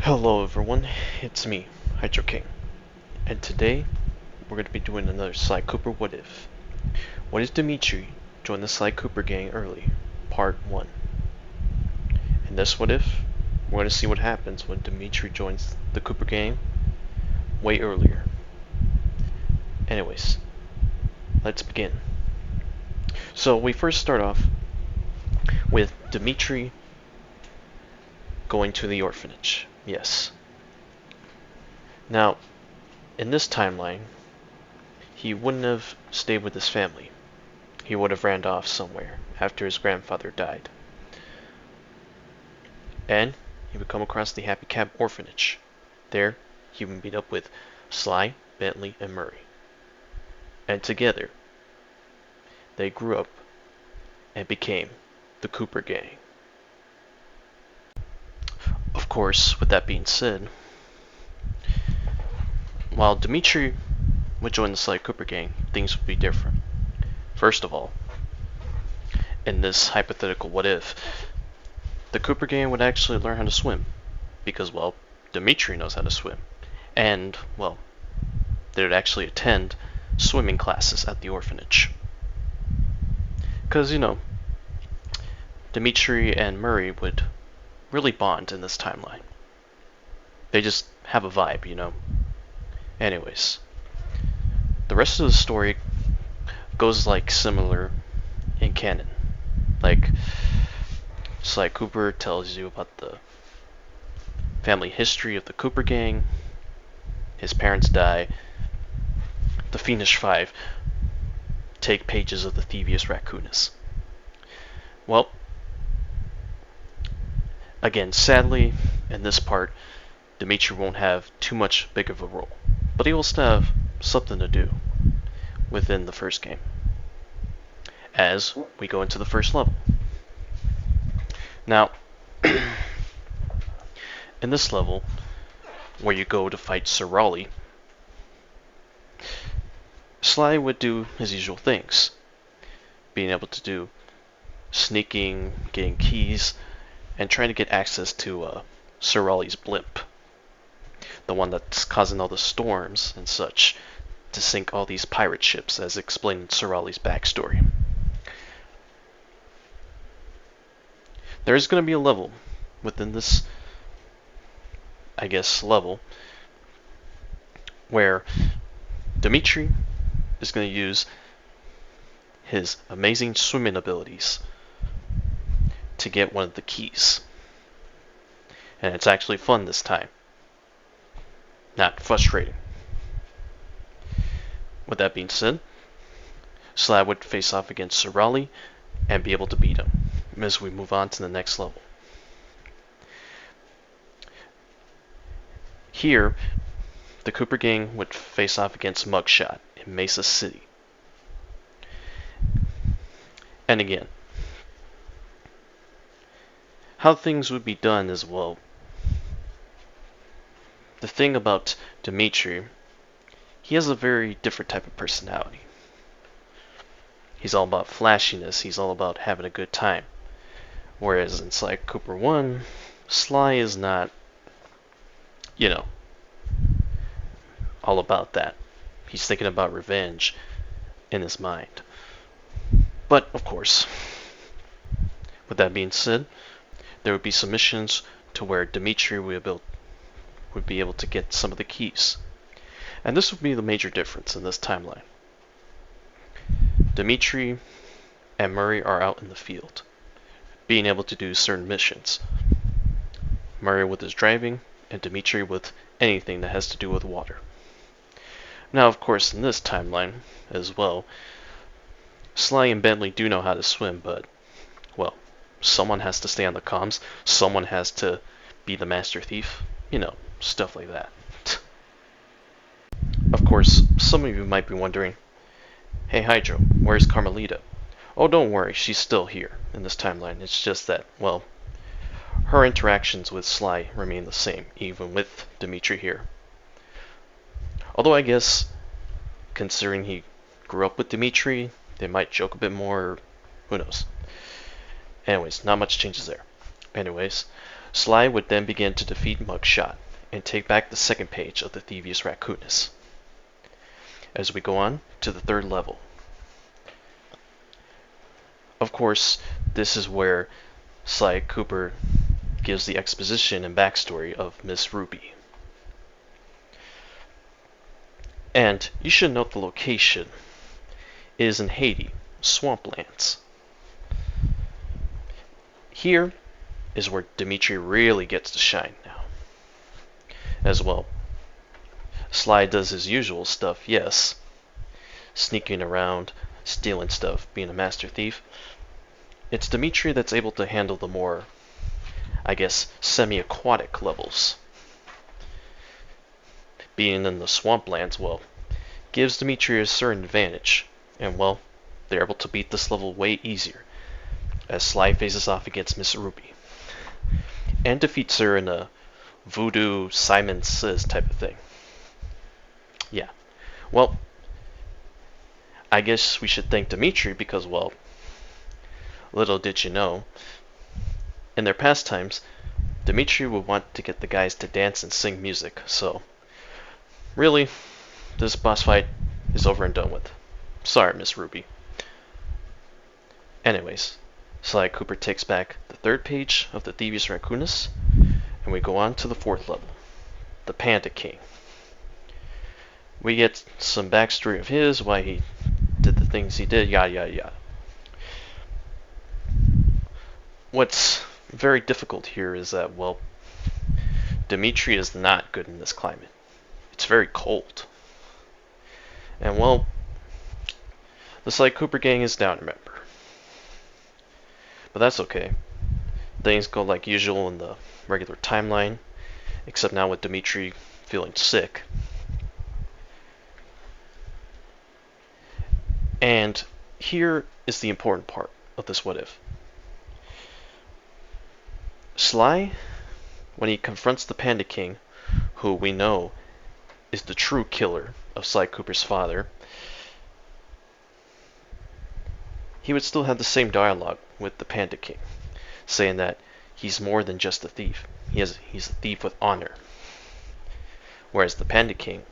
Hello everyone, it's me, Hydro King, and today we're going to be doing another Sly Cooper What If. What if Dimitri joined the Sly Cooper gang early? Part 1. In this What If, we're going to see what happens when Dimitri joins the Cooper gang way earlier. Anyways, let's begin. So we first start off with Dimitri going to the orphanage. Yes. Now, in this timeline, he wouldn't have stayed with his family. He would have ran off somewhere after his grandfather died. And he would come across the Happy Cab orphanage. There, he would meet up with Sly, Bentley, and Murray. And together, they grew up and became the Cooper Gang. Of course, with that being said, while Dimitri would join the Sly Cooper Gang, things would be different. First of all, in this hypothetical what if, the Cooper Gang would actually learn how to swim. Because, well, Dimitri knows how to swim. And, well, they would actually attend swimming classes at the orphanage. Because, Dimitri and Murray would really bond in this timeline. They just have a vibe. Anyways, the rest of the story goes like similar in canon. Like, Sly Cooper tells you about the family history of the Cooper gang. His parents die. The Fiendish Five take pages of the Thievius Raccoonus. Well, again, sadly, in this part, Dimitri won't have too much big of a role, but he will still have something to do within the first game, as we go into the first level. Now, in this level, where you go to fight Sir Raleigh, Sly would do his usual things, being able to do sneaking, getting keys, and trying to get access to Sir Raleigh's blimp, the one that's causing all the storms and such, to sink all these pirate ships, as explained in Sir Raleigh's backstory. There is going to be a level within this, level, where Dimitri is going to use his amazing swimming abilities to get one of the keys. And it's actually fun this time, not frustrating. With that being said, Sly would face off against Sir Raleigh and be able to beat him as we move on to the next level. Here, the Cooper Gang would face off against Mugshot in Mesa City. And again, how things would be done as well. The thing about Dimitri, he has a very different type of personality. He's all about flashiness, he's all about having a good time. Whereas in Sly Cooper 1, Sly is not, all about that. He's thinking about revenge in his mind. But, of course, with that being said, there would be some missions to where Dimitri would be able to get some of the keys. And this would be the major difference in this timeline. Dimitri and Murray are out in the field, being able to do certain missions. Murray with his driving, and Dimitri with anything that has to do with water. Now, of course, in this timeline as well, Sly and Bentley do know how to swim, but, well, someone has to stay on the comms, someone has to be the master thief, stuff like that. Of course, some of you might be wondering, hey Hydro, where's Carmelita? Oh, don't worry, she's still here in this timeline. It's just that, well, her interactions with Sly remain the same, even with Dimitri here. Although I guess, considering he grew up with Dimitri, they might joke a bit more, who knows. Anyways, not much changes there. Anyways, Sly would then begin to defeat Mugshot and take back the second page of the Thievius Raccoonus. As we go on to the third level. Of course, this is where Sly Cooper gives the exposition and backstory of Miss Ruby. And you should note the location is in Haiti, swamplands. Here is where Dimitri really gets to shine now. As well, Sly does his usual stuff, yes. Sneaking around, stealing stuff, being a master thief. It's Dimitri that's able to handle the more, I guess, semi-aquatic levels. Being in the swamplands, well, gives Dimitri a certain advantage, and well, they're able to beat this level way easier, as Sly faces off against Miss Ruby, and defeats her in a voodoo Simon Says type of thing. Yeah, well, I guess we should thank Dimitri because, well, little did you know, in their pastimes, Dimitri would want to get the guys to dance and sing music, so really, this boss fight is over and done with. Sorry, Miss Ruby. Anyways, Sly Cooper takes back the third page of the Thievius Raccoonus, and we go on to the fourth level, the Panda King. We get some backstory of his, why he did the things he did, yada yada yada. What's very difficult here is that, well, Dimitri is not good in this climate. It's very cold. And well, the Sly Cooper gang is down, remember. But that's okay. Things go like usual in the regular timeline, except now with Dimitri feeling sick. And here is the important part of this what if. Sly, when he confronts the Panda King, who we know is the true killer of Sly Cooper's father, he would still have the same dialogue with the Panda King, saying that he's more than just a thief. He's a thief with honor. Whereas the Panda King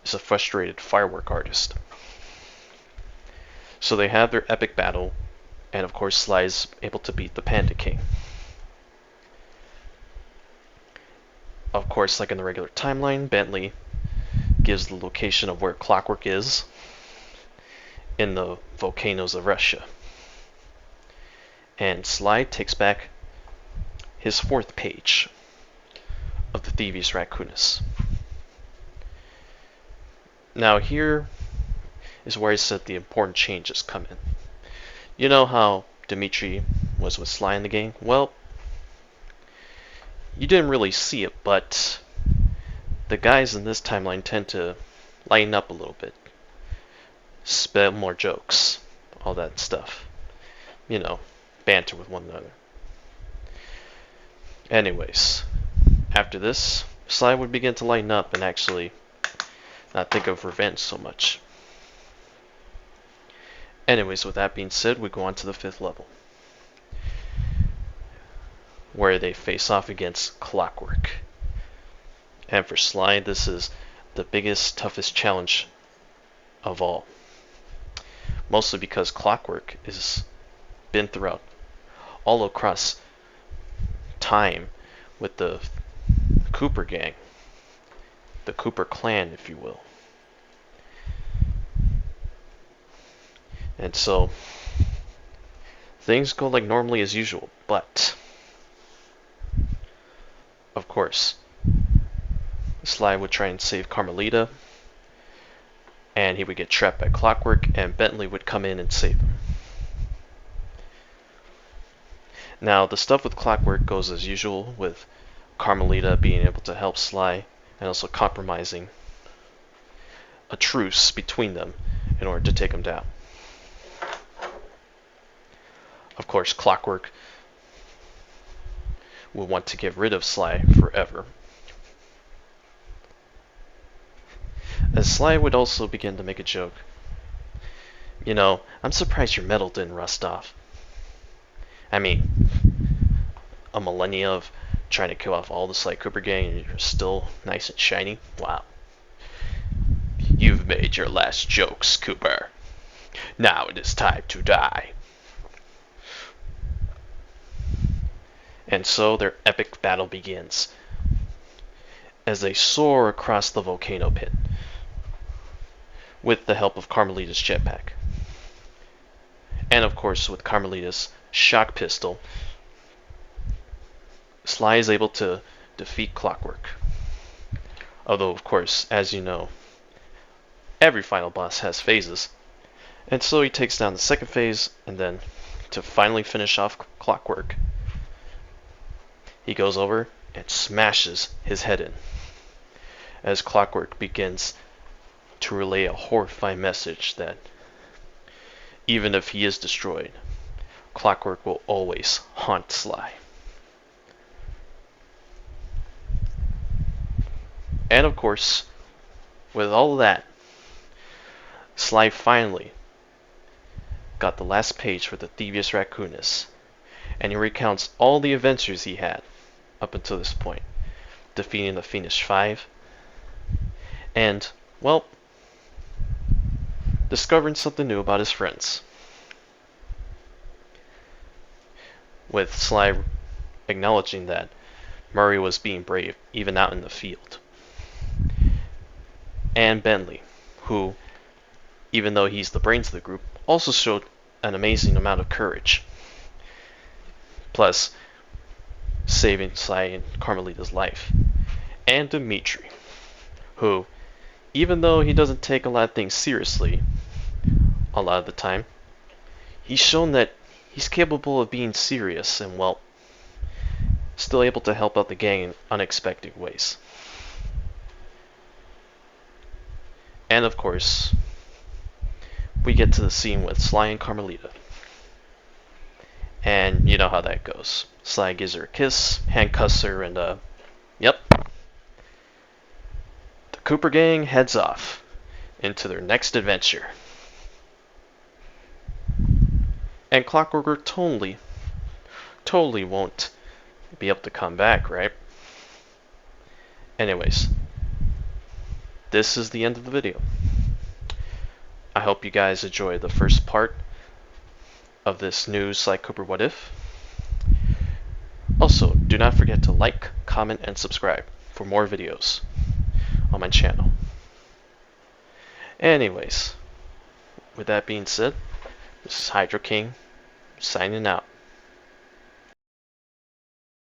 is a frustrated firework artist. So they have their epic battle, and of course Sly's able to beat the Panda King. Of course, like in the regular timeline, Bentley gives the location of where Clockwork is in the volcanoes of Russia. And Sly takes back his fourth page of the Thievius Raccoonus. Now here is where I said the important changes come in. You know how Dimitri was with Sly in the game? Well, you didn't really see it, but the guys in this timeline tend to lighten up a little bit. Spell more jokes, all that stuff. You know, banter with one another. Anyways, after this, Sly would begin to lighten up and actually not think of revenge so much. Anyways, with that being said, we go on to the fifth level, where they face off against Clockwork. And for Sly, this is the biggest, toughest challenge of all. Mostly because Clockwork has been throughout all across time with the Cooper gang, the Cooper clan, if you will. And so things go like normally as usual, but of course Sly would try and save Carmelita, and he would get trapped by Clockwork, and Bentley would come in and save him. Now, the stuff with Clockwork goes as usual, with Carmelita being able to help Sly, and also compromising a truce between them in order to take him down. Of course, Clockwork will want to get rid of Sly forever. As Sly would also begin to make a joke. You know, I'm surprised your metal didn't rust off. I mean, a millennia of trying to kill off all the Sly Cooper gang and you're still nice and shiny? Wow. You've made your last jokes, Cooper. Now it is time to die. And so their epic battle begins as they soar across the volcano pit with the help of Carmelita's jetpack. And of course, with Carmelita's shock pistol, Sly is able to defeat Clockwork. Although, of course, as you know, every final boss has phases. And so he takes down the second phase, and then to finally finish off Clockwork, he goes over and smashes his head in as Clockwork begins to relay a horrifying message that even if he is destroyed, Clockwork will always haunt Sly. And of course, with all of that, Sly finally got the last page for the Thievius Raccoonus, and he recounts all the adventures he had up until this point, defeating the Fiendish Five, and, well, discovering something new about his friends. With Sly acknowledging that Murray was being brave even out in the field. And Bentley, who, even though he's the brains of the group, also showed an amazing amount of courage. Plus, saving Sly and Carmelita's life. And Dimitri, who, even though he doesn't take a lot of things seriously a lot of the time, he's shown that he's capable of being serious and, well, still able to help out the gang in unexpected ways. And of course, we get to the scene with Sly and Carmelita. And you know how that goes. Sly gives her a kiss, handcuffs her, and yep. The Cooper gang heads off into their next adventure. And Clockwork totally won't be able to come back, right? Anyways, this is the end of the video. I hope you guys enjoyed the first part of this new Sly Cooper What If. Also, do not forget to like, comment, and subscribe for more videos on my channel. Anyways, with that being said, this is Hydro King signing out.